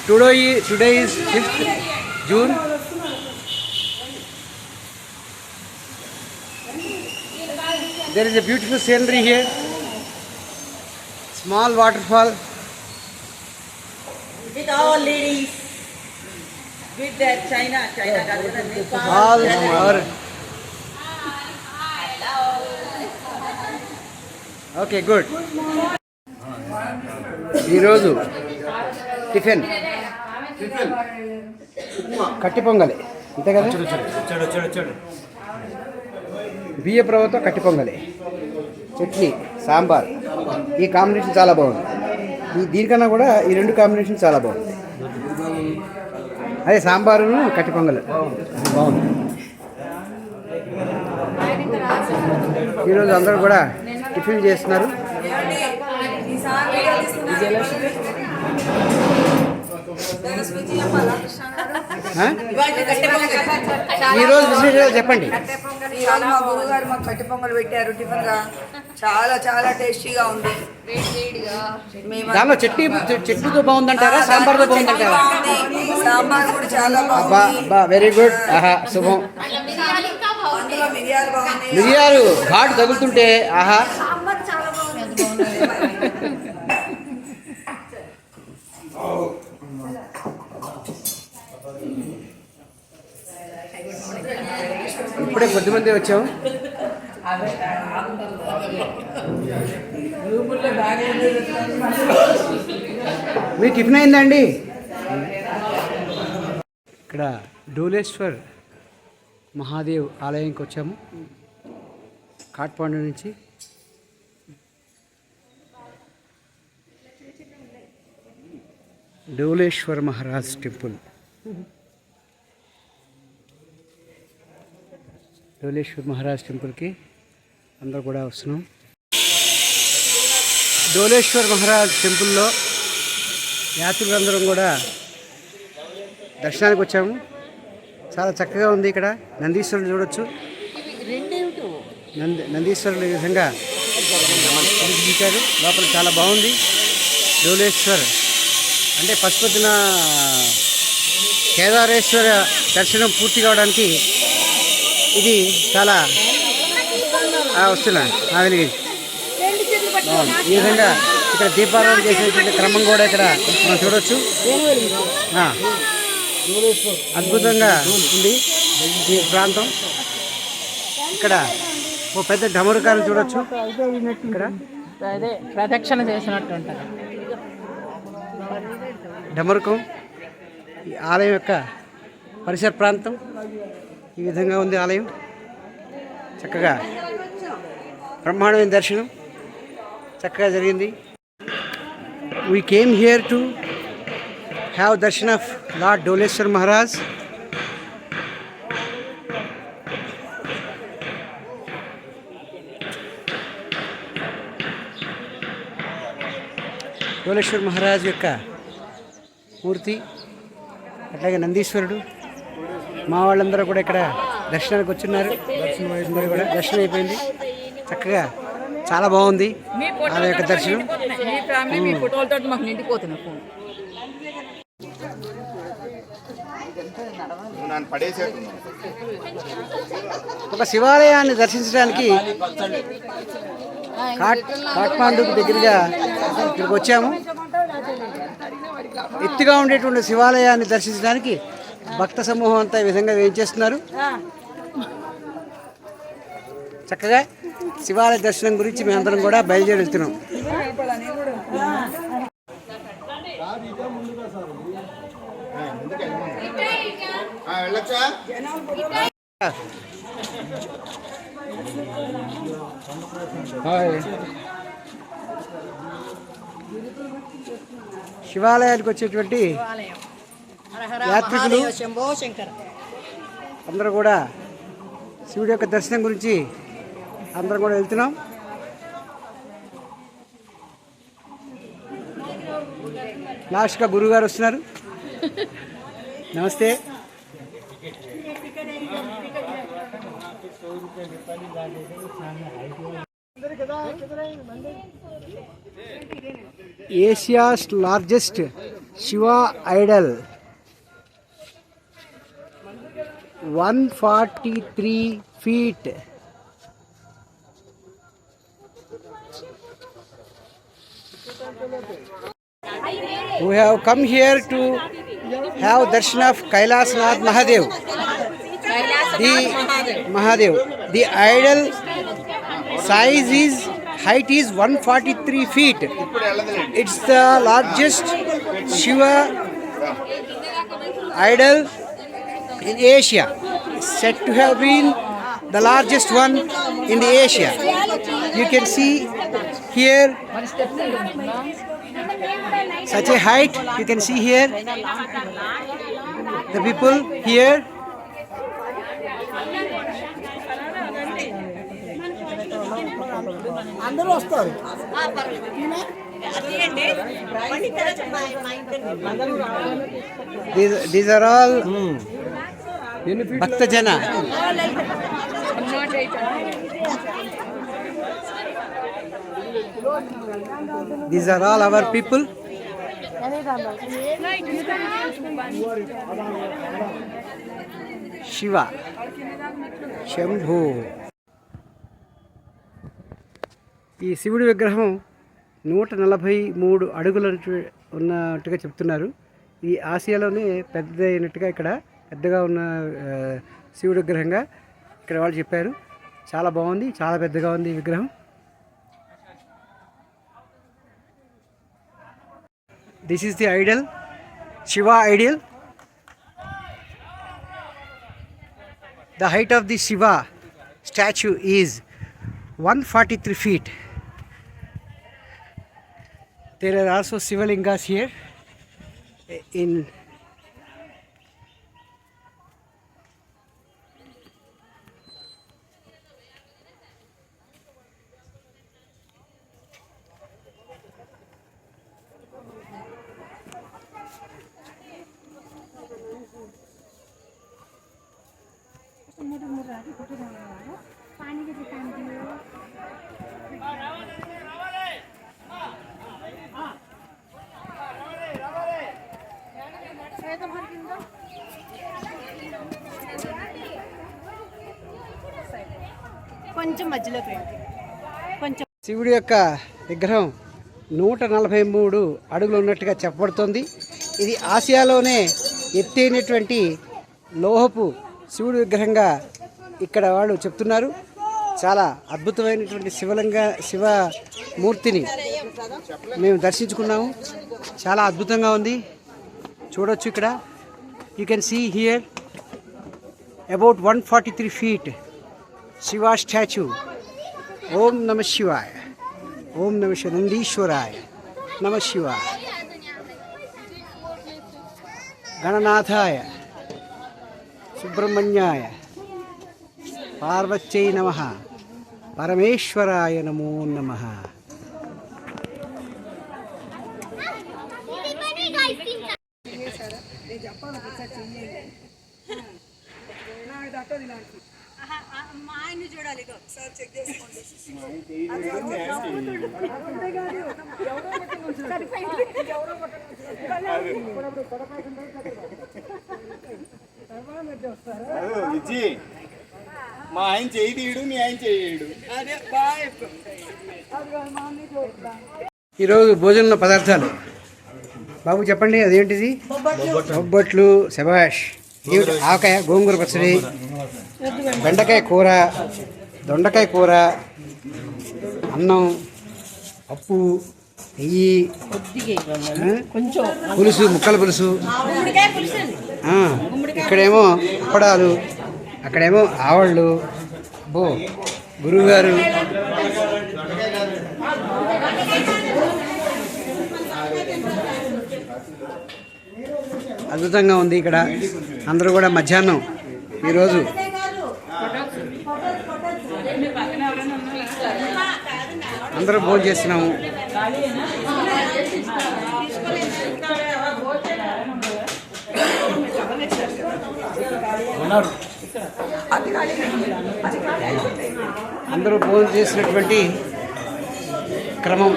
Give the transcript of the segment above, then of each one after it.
Today is 5th June. There is a beautiful scenery here. Small waterfall. With all ladies. With that China. All our. Okay, good. ఈరోజు tiffin కట్టి పొంగలి అంతే కదా, బియ్య రవ్వతో కట్టి పొంగలి, చట్నీ, సాంబార్. ఈ కాంబినేషన్ చాలా బాగుంది. దీనికన్నా కూడా ఈ రెండు కాంబినేషన్ చాలా బాగుంది. అదే సాంబారును కట్టి పొంగలి బాగుంది. ఈరోజు అందరూ కూడా టిఫిన్ చేస్తున్నారు. ఈరోజు విశేషాలు చెప్పండి. మా గురుగారు మాకు కట్టి పొంగల్ పెట్టారు టిఫిన్ గా. చాలా చాలా టేస్టీగా ఉంది. దానిలో చట్నీతో బాగుందంటారా, సాంబార్తో బాగుందంటారా? సాంబార్ కూడా చాలా బాగుంది. Very good. ఆహా, శుభం. మిరియాలు ఘాటు తగులుతుంటే ఆహా. ఇప్పుడే కొద్దిమంది వచ్చాము. మీ టిఫిన్ అయిందండి? ఇక్కడ డోలేశ్వర్ మహాదేవ్ ఆలయంకి వచ్చాము కాట్మాండు నుంచి. డోలేశ్వర్ మహారాజ్ టెంపుల్. డోలేశ్వర్ మహారాజ్ టెంపుల్కి అందరూ కూడా వస్తున్నాం. డోలేశ్వర్ మహారాజ్ టెంపుల్లో యాత్రికులందరం కూడా దర్శనానికి వచ్చాము. చాలా చక్కగా ఉంది. ఇక్కడ నందీశ్వరుడు చూడొచ్చు. నందీశ్వరుడు ఈ విధంగా చూపించారు. లోపల చాలా బాగుంది. డోలేశ్వర్ అంటే పశుపతిన కేదారేశ్వర దర్శనం పూర్తి కావడానికి ఇది చాలా వస్తున్నా వెలిగి ఈ విధంగా ఇక్కడ దీపారాధన చేసేటువంటి క్రమం కూడా ఇక్కడ మనం చూడవచ్చు. అద్భుతంగా ఉంది ఈ ప్రాంతం. ఇక్కడ ఓ పెద్ద డమరుకాన్ని చూడొచ్చు. ఇక్కడ ప్రదక్షిణ చేసినట్టు ఉంటుంది డమరుకం. ఈ ఆలయం యొక్క పరిసర ప్రాంతం ఈ విధంగా ఉంది. ఆలయం చక్కగా బ్రహ్మాండమైన దర్శనం చక్కగా జరిగింది. We came here to have darshan of lord Doleshwar Maharaj. Doleshwar Maharaj యొక్క మూర్తి, అట్లాగే నందీశ్వరుడు. మా వాళ్ళందరూ కూడా ఇక్కడ దర్శనానికి వచ్చున్నారు. దర్శనం అయిపోయింది. చక్కగా చాలా బాగుంది వాళ్ళ యొక్క దర్శనం. ఒక శివాలయాన్ని దర్శించడానికి కాట్మాండుకు దగ్గరగా ఇక్కడికి వచ్చాము. ఎత్తుగా ఉండేటువంటి శివాలయాన్ని దర్శించడానికి భక్త సమూహం అంతా ఈ విధంగా వేయించేస్తున్నారు. చక్కగా శివాలయ దర్శనం గురించి మేమందరం కూడా బయలుదేరి వెళ్తున్నాం. శివాలయానికి వచ్చేటువంటి యాత్రికులు అందరూ కూడా శివుడి యొక్క దర్శనం గురించి అందరం కూడా వెళ్తున్నాం. లాస్ట్గా గురువు గారు వస్తున్నారు. నమస్తే. Asia's largest Shiva idol 143 feet. We have come here to have darshan of Kailasnath Mahadev. The idol size is height is 143 feet. It's the largest Shiva idol in Asia. It's said to have been the largest one in the Asia. You can see here such a height. You can see here the people here. These are all Bhakta Jana. These are all our people. Shiva, Shambhu. ఈ శివుడి విగ్రహం 143 అడుగుల ఉన్నట్టుగా చెప్తున్నారు. ఈ ఆసియాలోనే పెద్ద అయినట్టుగా ఇక్కడ పెద్దగా ఉన్న శివుడి విగ్రహంగా ఇక్కడ వాళ్ళు చెప్పారు. చాలా బాగుంది, చాలా పెద్దగా ఉంది ఈ విగ్రహం. This is the idol, Shiva idol. The height of the Shiva statue is 143 feet. There are also Shivalingas here in కొంచెం మధ్యలో కొంచెం శివుడి యొక్క విగ్రహం 143 అడుగులు ఉన్నట్టుగా చెప్పబడుతుంది. ఇది ఆసియాలోనే ఎత్తైనటువంటి లోహపు శివుడి విగ్రహంగా ఇక్కడ వాళ్ళు చెప్తున్నారు. చాలా అద్భుతమైనటువంటి శివమూర్తిని మేము దర్శించుకున్నాము. చాలా అద్భుతంగా ఉంది, చూడొచ్చు. ఇక్కడ you can see here about 143 feet Shiva statue. Om Namah Shivaya. Om Namah Nandishwaraya. Namah Shivaya. Gananathaya. Subramanyaya. Parvachai Namaha. Parameshwaraya Namo Namaha. చూడాలి ఒకసారి చెక్ చేసుకోండి. మా ఆయన చేయి తీయడు, మీ ఆయన చేయడు. ఈరోజు భోజనంలో పదార్థాలు బాబు చెప్పండి, అదేంటిది? బొబ్బట్లు. శబాష్. ఆవకాయ, గోంగూర పచ్చడి, బెండకాయ కూర, దొండకాయ కూర, అన్నం, పప్పు, నెయ్యి, పులుసు, ముక్కల పులుసు. ఇక్కడేమో అప్పడాలు, అక్కడేమో ఆవళ్ళు. బో గురువుగారు అద్భుతంగా ఉంది. ఇక్కడ అందరూ కూడా మధ్యాహ్నం ఈరోజు అందరూ భోజనం చేస్తున్నాము. అందరూ భోజనం చేసినటువంటి క్రమం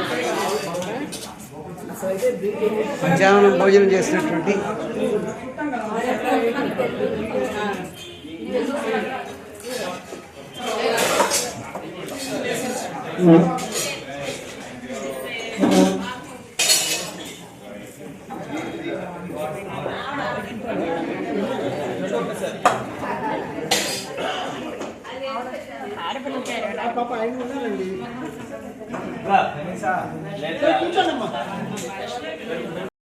మధ్యాహ్నం భోజనం చేసినటువంటి